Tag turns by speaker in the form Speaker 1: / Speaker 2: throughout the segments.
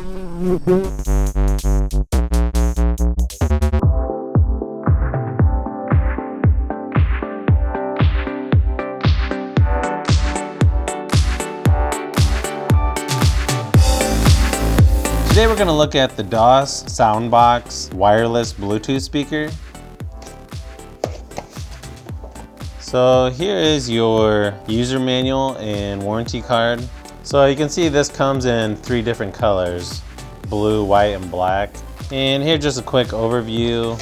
Speaker 1: Today we're going to look at the DOSS Soundbox wireless Bluetooth speaker. So here is your user manual and warranty card. So you can see this comes in 3 different colors, blue, white, and black. And here's just a quick overview.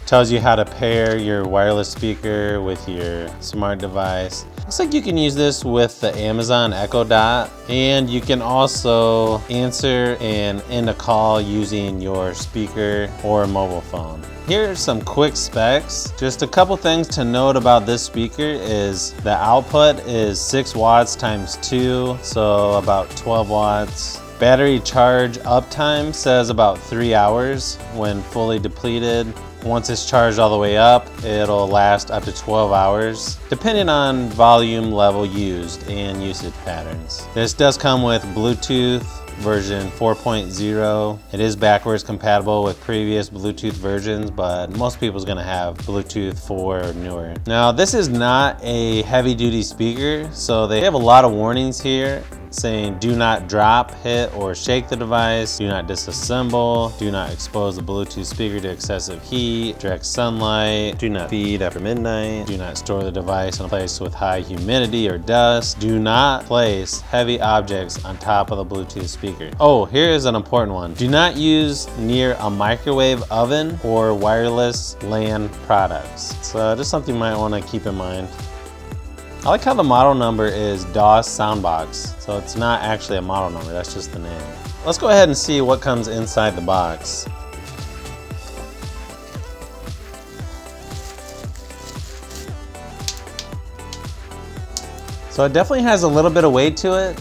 Speaker 1: Tells you how to pair your wireless speaker with your smart device. Looks like you can use this with the Amazon Echo Dot, and you can also answer and end a call using your speaker or mobile phone. Here are some quick specs. Just a couple things to note about this speaker is the output is 6 watts times 2, so about 12 watts. Battery charge uptime says about 3 hours when fully depleted. Once it's charged all the way up, it'll last up to 12 hours, depending on volume level used and usage patterns. This does come with Bluetooth version 4.0. It is backwards compatible with previous Bluetooth versions, but most people's gonna have Bluetooth 4 or newer. Now, this is not a heavy-duty speaker, so they have a lot of warnings here saying do not drop, hit, or shake the device, do not disassemble, do not expose the Bluetooth speaker to excessive heat, direct sunlight, do not feed after midnight, do not store the device in a place with high humidity or dust, do not place heavy objects on top of the Bluetooth speaker. Oh, here is an important one. Do not use near a microwave oven or wireless LAN products. So just something you might want to keep in mind. I like how the model number is DOSS Soundbox, so it's not actually a model number, that's just the name. Let's go ahead and see what comes inside the box. So it definitely has a little bit of weight to it.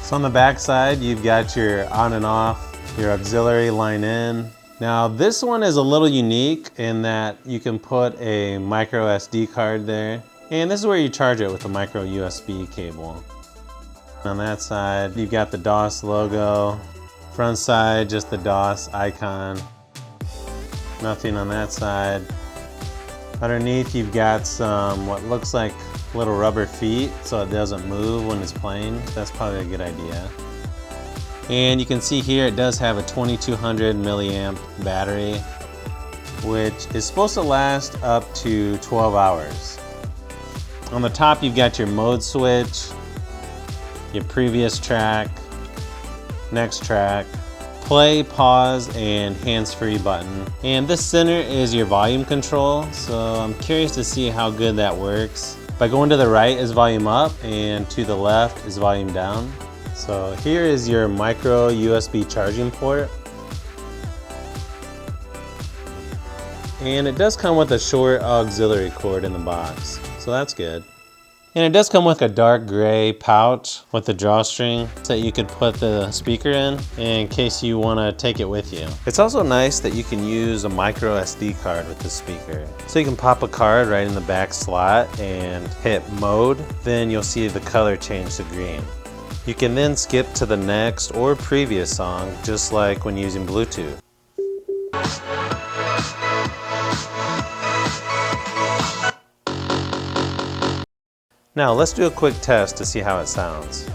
Speaker 1: So on the back side, you've got your on and off, your auxiliary line in. Now this one is a little unique in that you can put a micro SD card there, and this is where you charge it with a micro USB cable. On that side, you've got the DOSS logo. Front side, just the DOSS icon. Nothing on that side. Underneath, you've got some what looks like little rubber feet so it doesn't move when it's playing. That's probably a good idea. And you can see here it does have a 2200 milliamp battery, which is supposed to last up to 12 hours. On the top, you've got your mode switch, your previous track, next track, play, pause, and hands-free button. And this center is your volume control, so I'm curious to see how good that works. By going to the right is volume up, and to the left is volume down. So here is your micro USB charging port. And it does come with a short auxiliary cord in the box, so that's good. And it does come with a dark gray pouch with a drawstring that you could put the speaker in case you want to take it with you. It's also nice that you can use a micro SD card with the speaker. So you can pop a card right in the back slot and hit mode, then you'll see the color change to green. You can then skip to the next or previous song, just like when using Bluetooth. Now let's do a quick test to see how it sounds.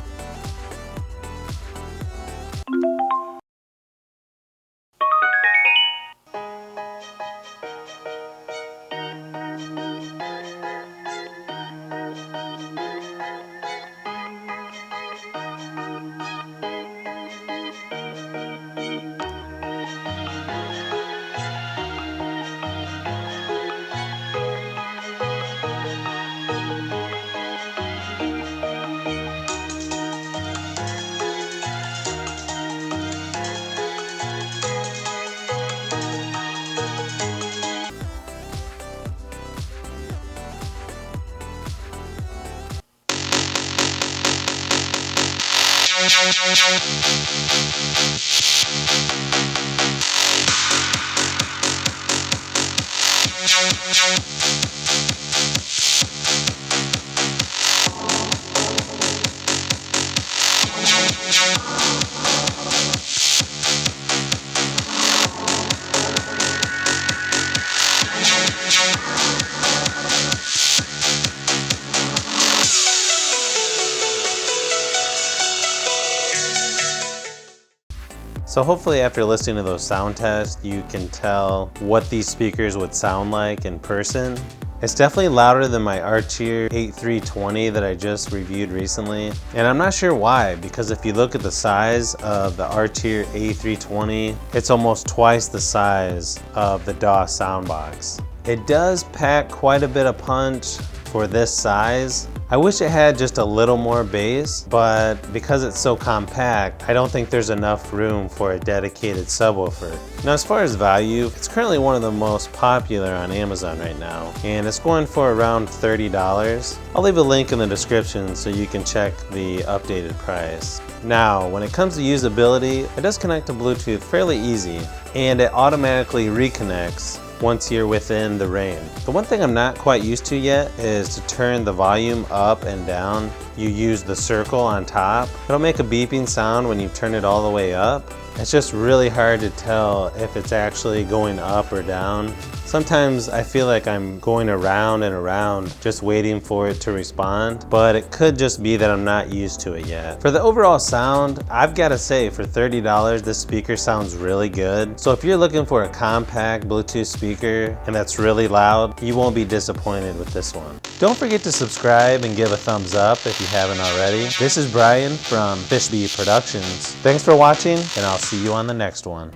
Speaker 1: So hopefully after listening to those sound tests, you can tell what these speakers would sound like in person. It's definitely louder than my Artier 8320 that I just reviewed recently. And I'm not sure why, because if you look at the size of the Artier A320, it's almost twice the size of the DOSS Soundbox. It does pack quite a bit of punch for this size. I wish it had just a little more bass, but because it's so compact, I don't think there's enough room for a dedicated subwoofer. Now, as far as value, it's currently one of the most popular on Amazon right now, and it's going for around $30. I'll leave a link in the description so you can check the updated price. Now, when it comes to usability, it does connect to Bluetooth fairly easy, and it automatically reconnects once you're within the range. The one thing I'm not quite used to yet is to turn the volume up and down. You use the circle on top. It'll make a beeping sound when you turn it all the way up. It's just really hard to tell if it's actually going up or down. Sometimes I feel like I'm going around and around just waiting for it to respond, but it could just be that I'm not used to it yet. For the overall sound, I've got to say for $30, this speaker sounds really good. So if you're looking for a compact Bluetooth speaker and that's really loud, you won't be disappointed with this one. Don't forget to subscribe and give a thumbs up if you haven't already. This is Brian from Fishbee Productions. Thanks for watching, and I'll see you on the next one.